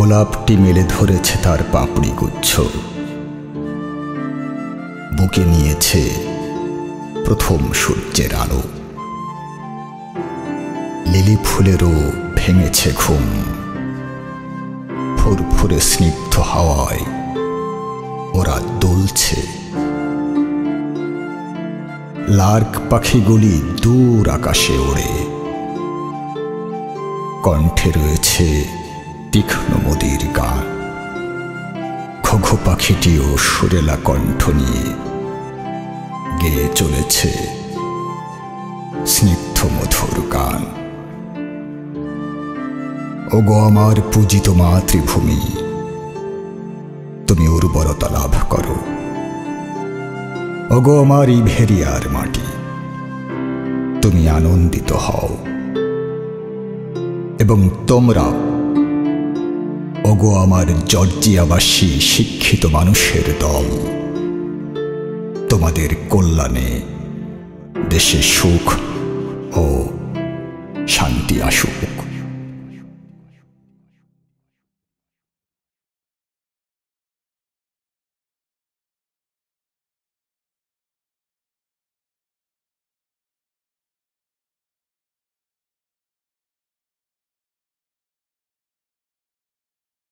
গোলাপটি মেলে ধরেছে তার পাপড়ি গুচ্ছ, বুকে নিয়েছে প্রথম সূর্যের আলো। লিলি ফুলেরও ভেঙেছে ঘুম, ফুরফুরে স্নিগ্ধ হাওয়ায় ওরা দুলছে। লার্ক পাখিগুলি দূর আকাশে ওড়ে, কণ্ঠে রয়েছে তীক্ষ্ণ মদির গান। ঘুঘু পাখিটিও সুরেলা কণ্ঠ নিয়ে গেয়ে চলেছে স্নিগ্ধ মধুর গান। ওগো আমার পূজিত মাতৃভূমি, তুমি উর্বরতা লাভ করো। ওগো আমার ইভেরিয়ার মাটি, তুমি আনন্দিত হও। এবং তোমরা, ওগো আমার জর্জিয়াবাসী শিক্ষিত মানুষের দল, তোমাদের কল্যাণে দেশে সুখ ও শান্তি আসুক।